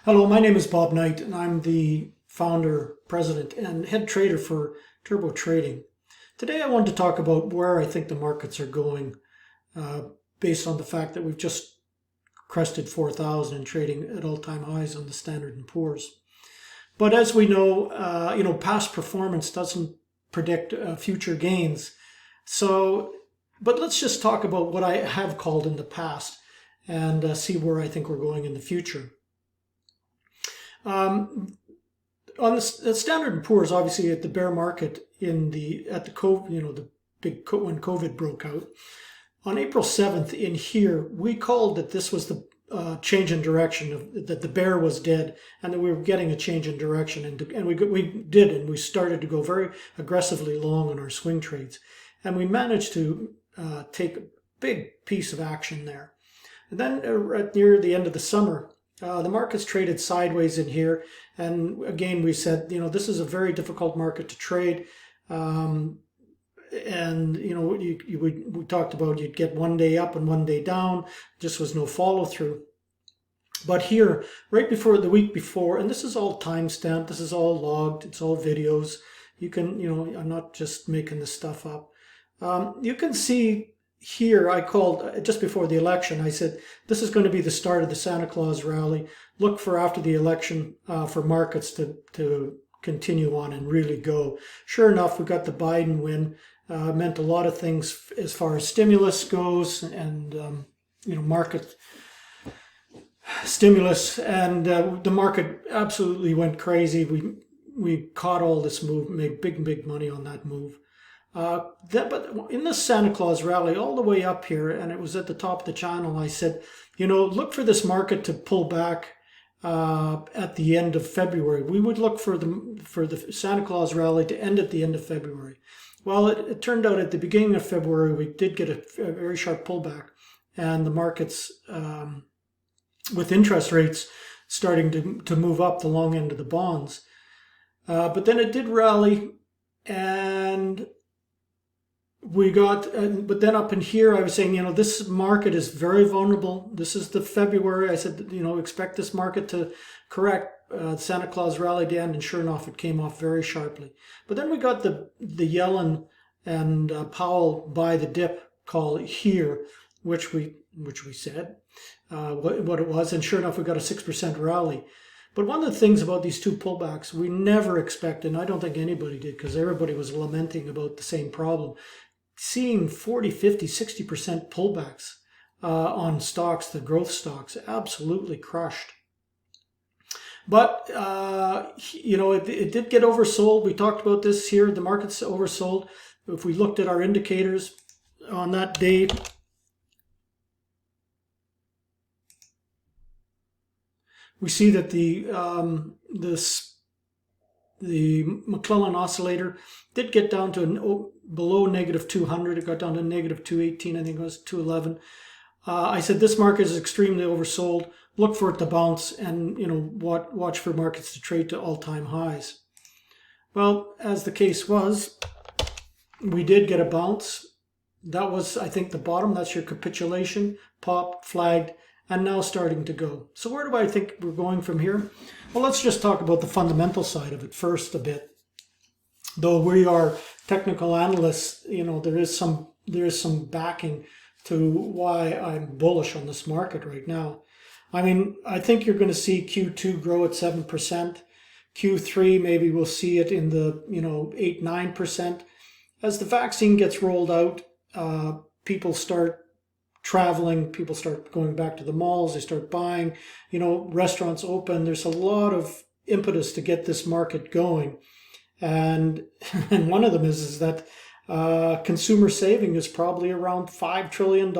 Hello, my name is Bob Knight, and I'm the founder, president, and head trader for TurboTrading. Today I wanted to talk about where I think the markets are going uh, based on the fact that we've just crested 4,000 and trading at all-time highs on the Standard & Poor's. But as we know, past performance doesn't predict future gains. But let's just talk about what I have called in the past and see where I think we're going in the future. On the Standard & Poor's, obviously at the bear market when COVID broke out, on April 7th in here, we called that this was the change in direction, that the bear was dead and that we were getting a change in direction. And we started to go very aggressively long on our swing trades. And we managed to take a big piece of action there. And then near the end of the summer, the markets traded sideways in here, and again we said, this is a very difficult market to trade, and we talked about you'd get one day up and one day down. Just was no follow through. But here, right before the week before, and this is all time stamped, this is all logged, it's all videos. You can, I'm not just making this stuff up. You can see. Here, I called just before the election. I said, this is going to be the start of the Santa Claus rally. Look for after the election for markets to continue on and really go. Sure enough, we got the Biden win. Meant a lot of things as far as stimulus goes and, market stimulus. And the market absolutely went crazy. We caught all this move, made big money on that move. But in the Santa Claus rally, all the way up here, and it was at the top of the channel, I said, look for this market to pull back at the end of February. We would look for the Santa Claus rally to end at the end of February. Well, it turned out at the beginning of February, we did get a very sharp pullback, and the markets, with interest rates starting to move up the long end of the bonds. But then it did rally, and but then up in here, I was saying, this market is very vulnerable. This is the February. I said, expect this market to correct. Santa Claus rallied in, and sure enough, it came off very sharply. But then we got the Yellen and Powell buy the dip call here, which we said what it was, and sure enough, we got a 6% rally. But one of the things about these two pullbacks, we never expected, and I don't think anybody did, because everybody was lamenting about the same problem. Seeing 40, 50, 60% pullbacks on stocks, the growth stocks, absolutely crushed. But, it did get oversold. We talked about this here. The market's oversold. If we looked at our indicators on that day, we see that the McClellan oscillator did get down to below negative 200. It got down to negative 218. I think it was 211. I said this market is extremely oversold. Look for it to bounce, and watch for markets to trade to all-time highs. Well, as the case was, we did get a bounce. That was, I think, the bottom. That's your capitulation. Pop, flagged, and now starting to go. So where do I think we're going from here? Well, let's just talk about the fundamental side of it first a bit. Though we are technical analysts, there is some backing to why I'm bullish on this market right now. I mean, I think you're going to see Q2 grow at 7%. Q3, maybe we'll see it in the 8-9%. As the vaccine gets rolled out, people start traveling, people start going back to the malls, they start buying, restaurants open. There's a lot of impetus to get this market going. And one of them is that consumer saving is probably around $5 trillion.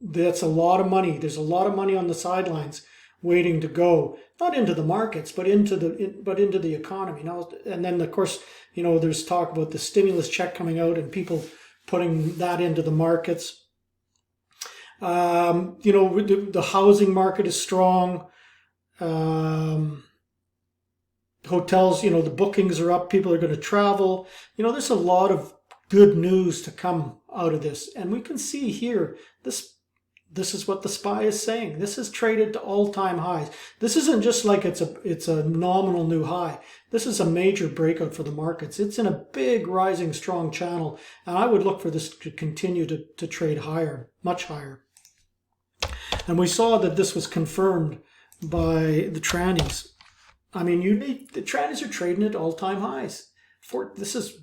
That's a lot of money. There's a lot of money on the sidelines waiting to go, not into the markets, but into the economy. Now, and then of course, there's talk about the stimulus check coming out and people putting that into the markets. The housing market is strong. Hotels, the bookings are up. People are going to travel. There's a lot of good news to come out of this. And we can see here, This is what the SPY is saying. This is traded to all-time highs. This isn't just like it's a nominal new high. This is a major breakout for the markets. It's in a big rising strong channel, and I would look for this to continue to trade higher, much higher. And we saw that this was confirmed by the trannies. I mean, the trannies are trading at all-time highs. This is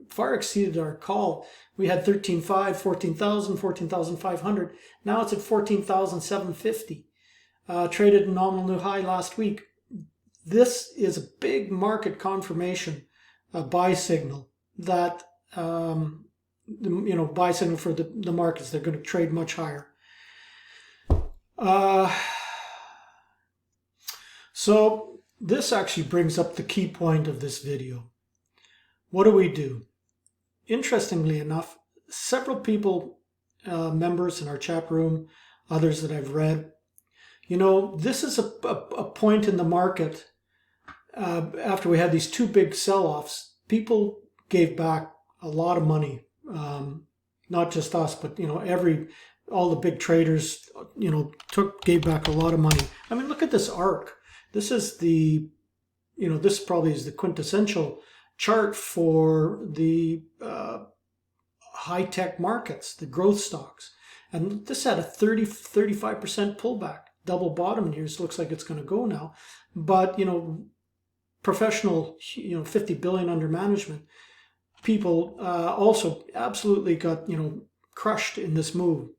far exceeded our call. We had 13.5, 14,000, 14,500. Now it's at 14,750. Traded a nominal new high last week. This is a big market confirmation, a buy signal that, buy signal for the markets. They're going to trade much higher. So this actually brings up the key point of this video. What do? Interestingly enough, several people, members in our chat room, others that I've read, this is a point in the market after we had these two big sell-offs. People gave back a lot of money, not just us, but all the big traders, gave back a lot of money. I mean, look at this arc. This is this probably is the quintessential chart for the high-tech markets, the growth stocks. And this had a 35% pullback, double bottom here. So it looks like it's going to go now. But, professional, 50 billion under management people also absolutely got, crushed in this move.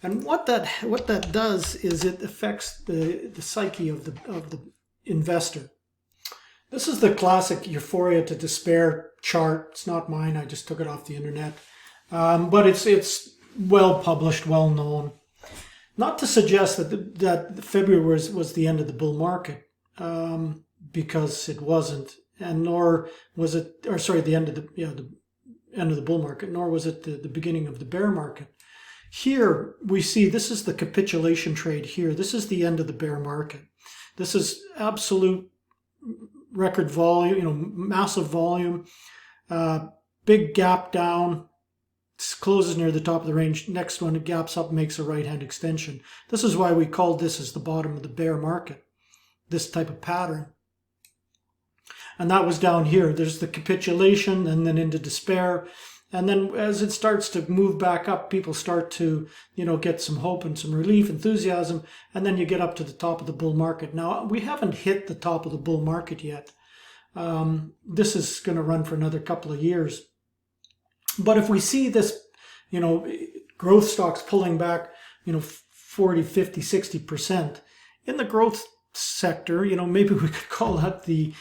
And what that does is it affects the psyche of the investor. This is the classic euphoria to despair chart. It's not mine. I just took it off the internet. But it's well published, well known. Not to suggest that February was the end of the bull market, because it wasn't, and nor was it, the end of the end of the bull market, nor was it the beginning of the bear market. Here we see this is the capitulation trade here. This is the end of the bear market. This is absolute record volume, massive volume, big gap down, closes near the top of the range. Next one, it gaps up, makes a right-hand extension. This is why we called this as the bottom of the bear market, this type of pattern. And that was down here. There's the capitulation and then into despair. And then as it starts to move back up, people start to, get some hope and some relief, enthusiasm, and then you get up to the top of the bull market. Now, we haven't hit the top of the bull market yet. This is going to run for another couple of years. But if we see this, growth stocks pulling back, 40, 50, 60% in the growth sector, maybe we could call that the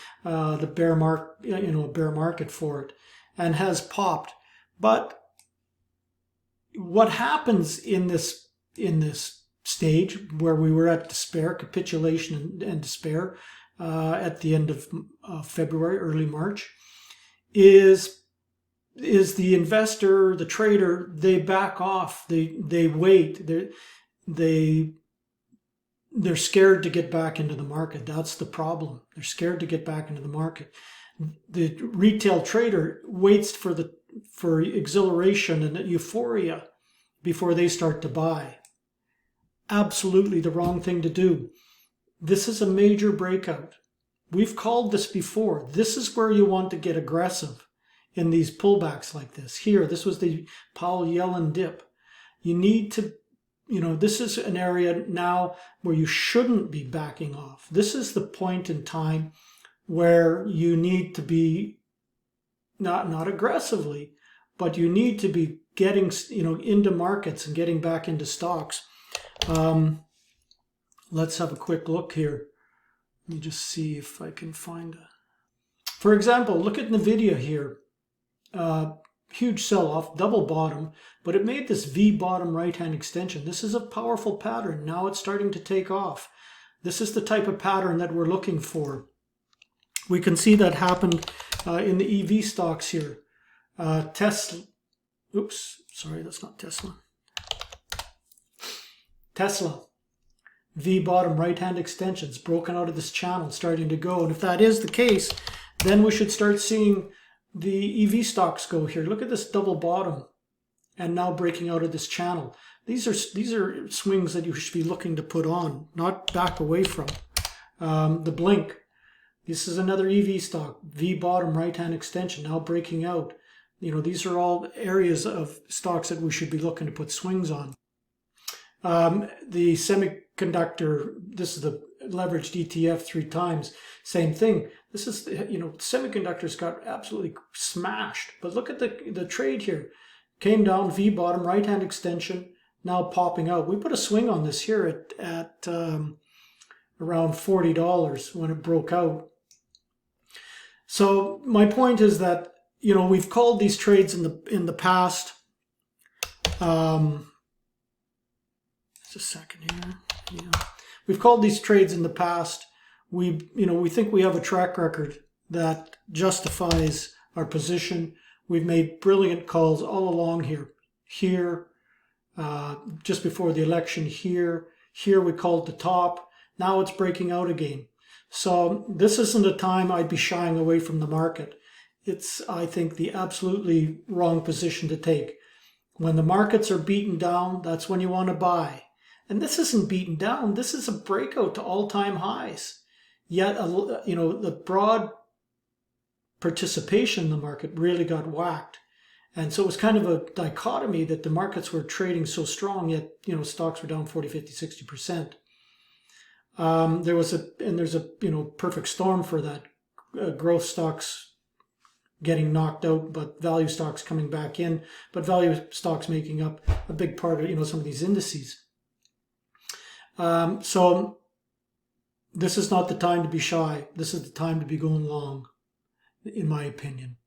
bear market, bear market for it, and has popped. But what happens in this stage where we were at despair, capitulation and despair at the end of February, early March, is the investor, the trader, they back off, they wait, they're scared to get back into the market. That's the problem. They're scared to get back into the market. The retail trader waits for exhilaration and euphoria before they start to buy. Absolutely the wrong thing to do. This is a major breakout. We've called this before. This is where you want to get aggressive in these pullbacks like this. Here, this was the Powell-Yellen dip. You need to, this is an area now where you shouldn't be backing off. This is the point in time where you need to be not aggressively, but you need to be getting, into markets and getting back into stocks. Let's have a quick look here. Let me just see if I can find For example, look at NVIDIA here. Huge sell-off, double bottom, but it made this V bottom right-hand extension. This is a powerful pattern. Now it's starting to take off. This is the type of pattern that we're looking for. We can see that happened in the EV stocks here. Tesla. Oops, sorry, that's not Tesla. Tesla. V bottom right-hand extensions broken out of this channel, starting to go. And if that is the case, then we should start seeing the EV stocks go here. Look at this double bottom and now breaking out of this channel. These are swings that you should be looking to put on, not back away from. The Blink. This is another EV stock. V bottom, right-hand extension, now breaking out. These are all areas of stocks that we should be looking to put swings on. The semiconductor, this is the leveraged ETF 3 times. Same thing. This is, semiconductors got absolutely smashed. But look at the trade here. Came down, V bottom, right-hand extension, now popping out. We put a swing on this here at around $40 when it broke out. So my point is that, we've called these trades in the past. Just a second here. Yeah. We've called these trades in the past. We think we have a track record that justifies our position. We've made brilliant calls all along here, just before the election here we called the top. Now it's breaking out again. So this isn't a time I'd be shying away from the market. It's, I think, the absolutely wrong position to take. When the markets are beaten down, that's when you want to buy. And this isn't beaten down. This is a breakout to all-time highs. Yet, the broad participation in the market really got whacked. And so it was kind of a dichotomy that the markets were trading so strong, yet, stocks were down 40, 50, 60%. There's a perfect storm for that. Growth stocks getting knocked out, but value stocks coming back in, but value stocks making up a big part of, some of these indices. So this is not the time to be shy. This is the time to be going long, in my opinion.